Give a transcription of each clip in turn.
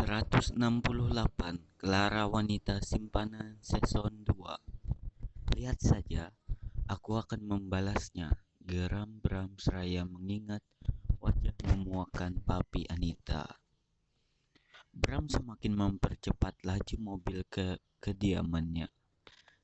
368 Clara Wanita Simpanan Season 2. Lihat saja, aku akan membalasnya, geram Bram seraya mengingat wajah memuakan papi Anita. Bram semakin mempercepat laju mobil ke kediamannya.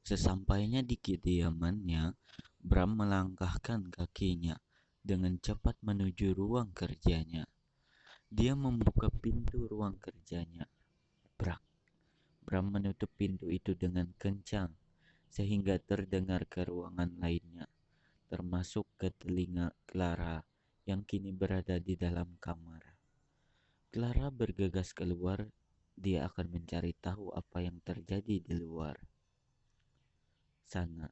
Sesampainya di kediamannya, Bram melangkahkan kakinya dengan cepat menuju ruang kerjanya. Dia membuka pintu ruang kerjanya. Brak. Bram menutup pintu itu dengan kencang, sehingga terdengar ke ruangan lainnya, termasuk ke telinga Clara yang kini berada di dalam kamar. Clara bergegas keluar, dia akan mencari tahu apa yang terjadi di luar sana.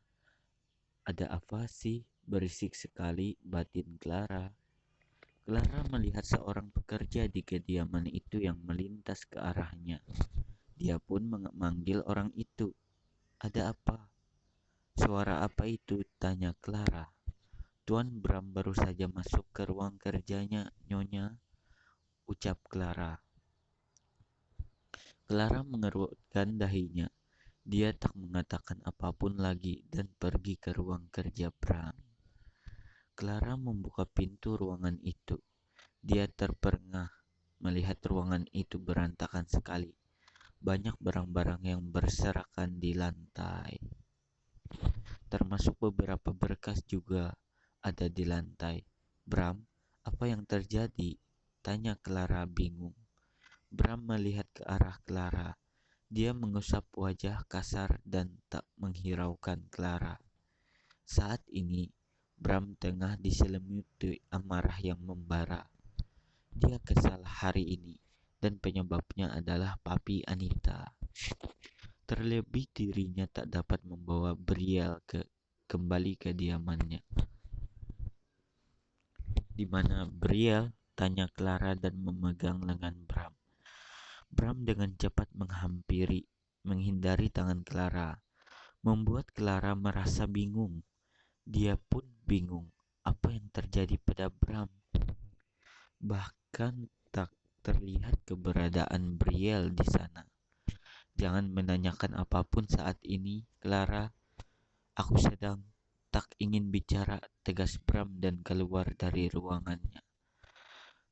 Ada apa sih? Berisik sekali batin Clara. Clara melihat seorang pekerja di kediaman itu yang melintas ke arahnya. Dia pun memanggil orang itu. Ada apa? Suara apa itu? Tanya Clara. Tuan Bram baru saja masuk ke ruang kerjanya, Nyonya, ucap Clara. Clara mengerutkan dahinya. Dia tak mengatakan apapun lagi dan pergi ke ruang kerja Bram. Clara membuka pintu ruangan itu. Dia terperangah melihat ruangan itu berantakan sekali. Banyak barang-barang yang berserakan di lantai. Termasuk beberapa berkas juga ada di lantai. Bram, apa yang terjadi? Tanya Clara bingung. Bram melihat ke arah Clara. Dia mengusap wajah kasar dan tak menghiraukan Clara. Saat ini, Bram tengah diselimuti amarah yang membara. Dia kesal hari ini, dan penyebabnya adalah papi Anita. Terlebih dirinya tak dapat membawa Brielle kembali ke kediamannya. Di mana Brielle? Tanya Clara dan memegang lengan Bram. Bram dengan cepat menghindari tangan Clara, membuat Clara merasa bingung. Dia pun bingung apa yang terjadi pada Bram. Bahkan tak terlihat keberadaan Brielle di sana. Jangan menanyakan apapun saat ini, Clara. Aku sedang tak ingin bicara, tegas Bram dan keluar dari ruangannya.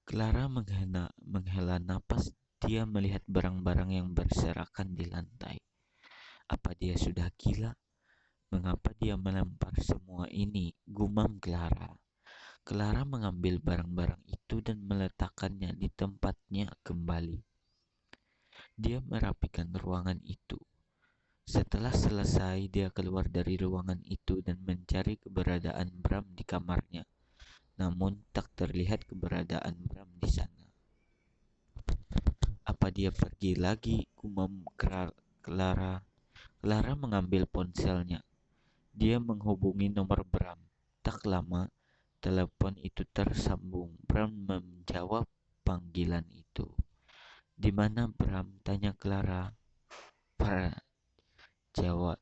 Clara menghela napas. Dia melihat barang-barang yang berserakan di lantai. Apa dia sudah gila? Mengapa dia melempar semua ini? Gumam Clara. Clara mengambil barang-barang itu dan meletakkannya di tempatnya kembali. Dia merapikan ruangan itu. Setelah selesai, dia keluar dari ruangan itu dan mencari keberadaan Bram di kamarnya. Namun tak terlihat keberadaan Bram di sana. Apa dia pergi lagi? Gumam Clara. Clara mengambil ponselnya. Dia menghubungi nomor Bram. Tak lama, telepon itu tersambung. Bram menjawab panggilan itu. Di mana Bram? Tanya Clara. Jawab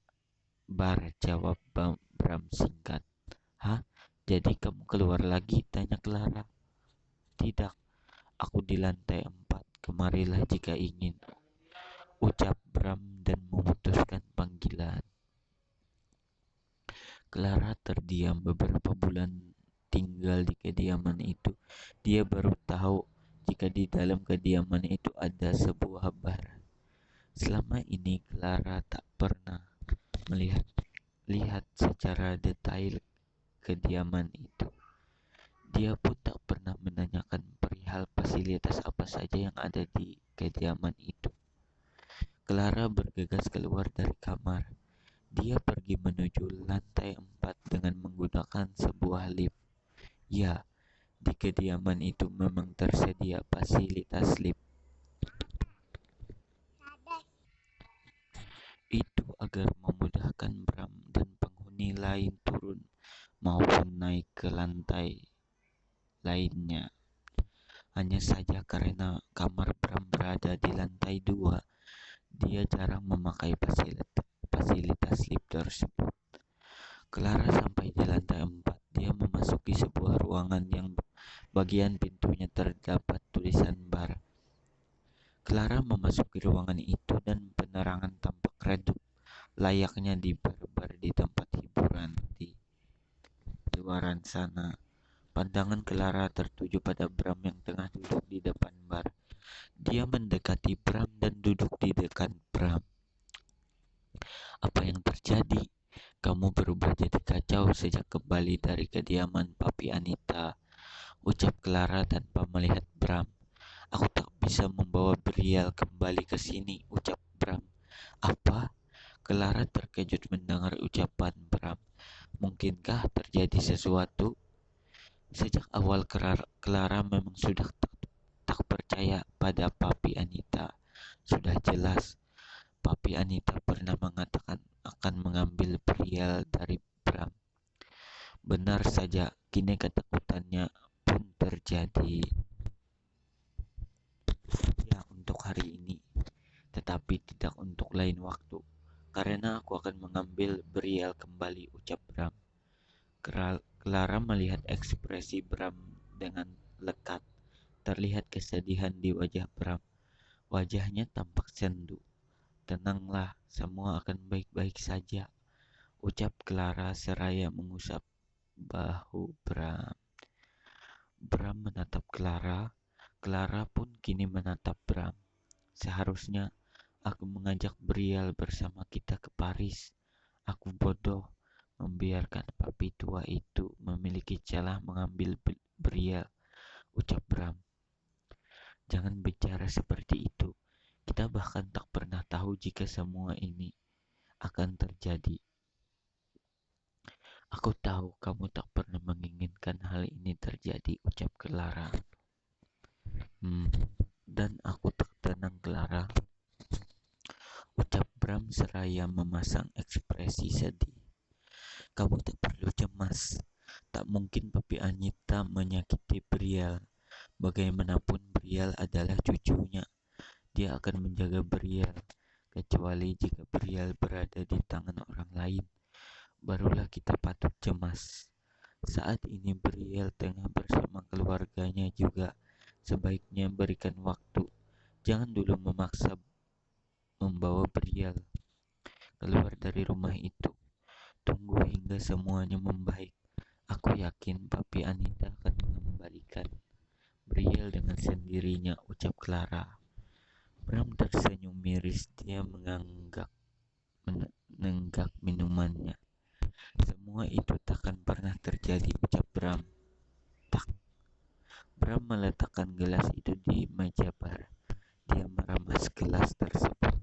Bram singkat. Hah? Jadi kamu keluar lagi? Tanya Clara. Tidak, aku di lantai 4. Kemarilah jika ingin, ucap Bram dan memutuskan panggilan. Clara terdiam beberapa bulan tinggal di kediaman itu. Dia baru tahu jika di dalam kediaman itu ada sebuah bar. Selama ini Clara tak pernah melihat secara detail kediaman itu. Dia pun tak pernah menanyakan perihal fasilitas apa saja yang ada di kediaman itu. Clara bergegas keluar dari kamar. Dia pergi menuju lantai 4 dengan menggunakan sebuah lift. Ya, di kediaman itu memang tersedia fasilitas lift. Itu agar memudahkan Bram dan penghuni lain turun maupun naik ke lantai lainnya. Hanya saja karena kamar Bram berada di lantai 2, dia jarang memakai fasilitas lift tersebut. Clara sampai di lantai 4. Dia memasuki sebuah ruangan yang bagian pintunya terdapat tulisan bar. Clara memasuki ruangan itu dan penerangan tampak redup, layaknya di bar-bar di tempat hiburan di luaran sana. Pandangan Clara tertuju pada Bram yang tengah duduk di depan bar. Dia mendekati Bram dan duduk di dekat Bram. Apa yang terjadi? Kamu berubah jadi kacau sejak kembali dari kediaman Papi Anita, ucap Clara tanpa melihat Bram. Aku tak bisa membawa Briel kembali ke sini, ucap Bram. Apa? Clara terkejut mendengar ucapan Bram. Mungkinkah terjadi sesuatu? Sejak awal Clara memang sudah tak percaya pada Papi Anita. Sudah jelas, Papi Anita pernah mengatakan akan mengambil Briel dari Bram. Benar saja, kini ketakutannya pun terjadi. Ya, untuk hari ini, tetapi tidak untuk lain waktu. Karena aku akan mengambil Briel kembali, ucap Bram. Clara melihat ekspresi Bram dengan lekat. Terlihat kesedihan di wajah Bram. Wajahnya tampak sendu. Tenanglah, semua akan baik-baik saja, ucap Clara seraya mengusap bahu Bram. Bram menatap Clara. Clara pun kini menatap Bram. Seharusnya aku mengajak Briel bersama kita ke Paris. Aku bodoh membiarkan papi tua itu memiliki celah mengambil Briel, ucap Bram. Jangan bicara seperti itu. Kita bahkan tak pernah tahu jika semua ini akan terjadi. Aku tahu kamu tak pernah menginginkan hal ini terjadi, ucap Clara. Dan aku tak tenang, Clara, ucap Bram seraya memasang ekspresi sedih. Kamu tak perlu cemas. Tak mungkin Papi Anita menyakiti Briel. Bagaimanapun Briel adalah cucunya. Dia akan menjaga Briel, kecuali jika Briel berada di tangan orang lain. Barulah kita patut cemas. Saat ini Briel tengah bersama keluarganya juga. Sebaiknya berikan waktu. Jangan dulu memaksa membawa Briel keluar dari rumah itu. Tunggu hingga semuanya membaik. Aku yakin Papi Anita akan mengembalikan Briel dengan sendirinya, ucap Clara. Bram tersenyum miris. Dia menenggak minumannya. Semua itu takkan pernah terjadi, ucap Bram. Tak. Bram meletakkan gelas itu di meja bar. Dia meramas gelas tersebut.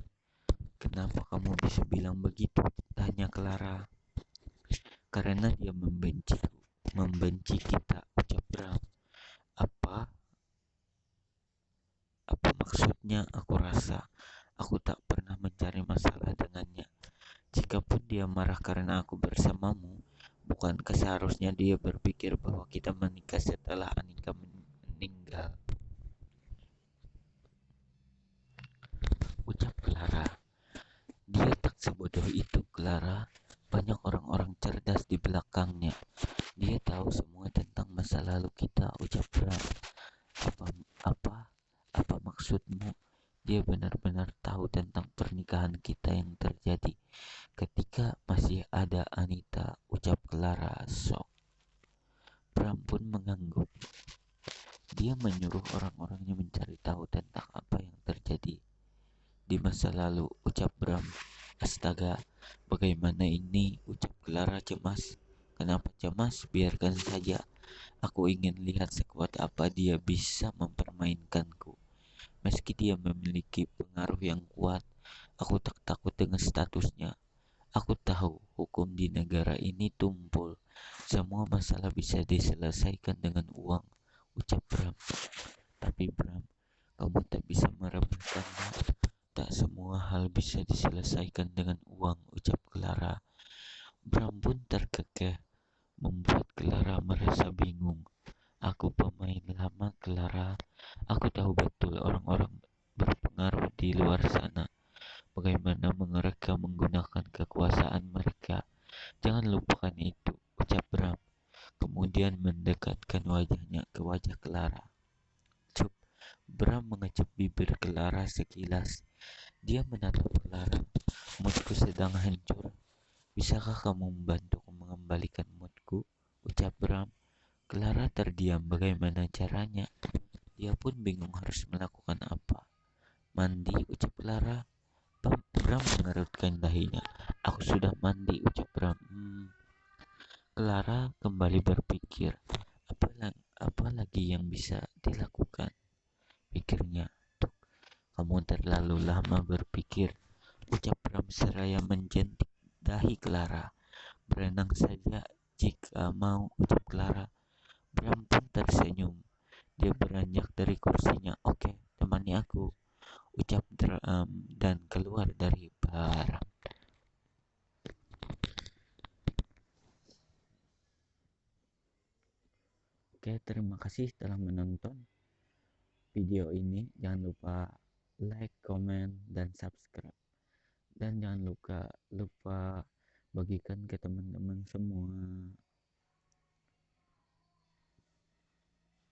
Kenapa kamu bisa bilang begitu? Tanya Clara. Karena dia membenci kita, ucap Bram. Apa? Apa maksudnya? Aku rasa aku tak pernah mencari masalah dengannya. Jikapun dia marah karena aku bersamamu, bukankah seharusnya dia berpikir bahwa kita menikah setelah Anika meninggal? Ucap Clara. Dia tak sebodoh itu, Clara. Banyak orang-orang cerdas di belakangnya. Dia tahu semua tentang masa lalu kita, ucap Bram. Apa, apa, apa maksudmu? Dia benar-benar tahu tentang pernikahan kita yang terjadi ketika masih ada Anita, ucap Clara sok. Bram pun mengangguk. Dia menyuruh orang-orangnya mencari tahu tentang apa yang terjadi di masa lalu, ucap Bram. Astaga, bagaimana ini, ucap Clara cemas. Kenapa cemas? Biarkan saja. Aku ingin lihat sekuat apa dia bisa mempermainkanku. Meski dia memiliki pengaruh yang kuat, aku tak takut dengan statusnya. Aku tahu hukum di negara ini tumpul. Semua masalah bisa diselesaikan dengan uang, ucap Bram. Tapi Bram, kamu tak bisa merebutkannya. Tak semua hal bisa diselesaikan dengan uang, ucap Clara. Bram pun terkekeh, membuat Clara merasa bingung. Aku pemain lama, Clara. Aku tahu betul orang-orang berpengaruh di luar sana. Bagaimana mereka menggunakan kekuasaan mereka. Jangan lupakan itu, ucap Bram. Kemudian mendekatkan wajahnya ke wajah Clara. Cup, Bram mengecup bibir Clara sekilas. Dia menatap Clara. Moodku sedang hancur. Bisakah kamu membantuku mengembalikan moodku? Ucap Bram. Clara terdiam. Bagaimana caranya? Dia pun bingung harus melakukan apa. Mandi, ucap Clara. Bram mengerutkan dahinya. Aku sudah mandi, ucap Bram. Clara kembali berpikir. Apa lagi yang bisa dilakukan? Pikirnya. Kamu terlalu lama berpikir, ucap Bram seraya menjentik dahi Clara. Berenang saja jika mau, ucap Clara. Bram pun tersenyum. Dia beranjak dari kursinya. Oke, temani aku, ucap dan keluar dari bar. Oke, terima kasih telah menonton video ini. Jangan lupa like, comment, dan subscribe. Dan jangan lupa bagikan ke teman-teman semua.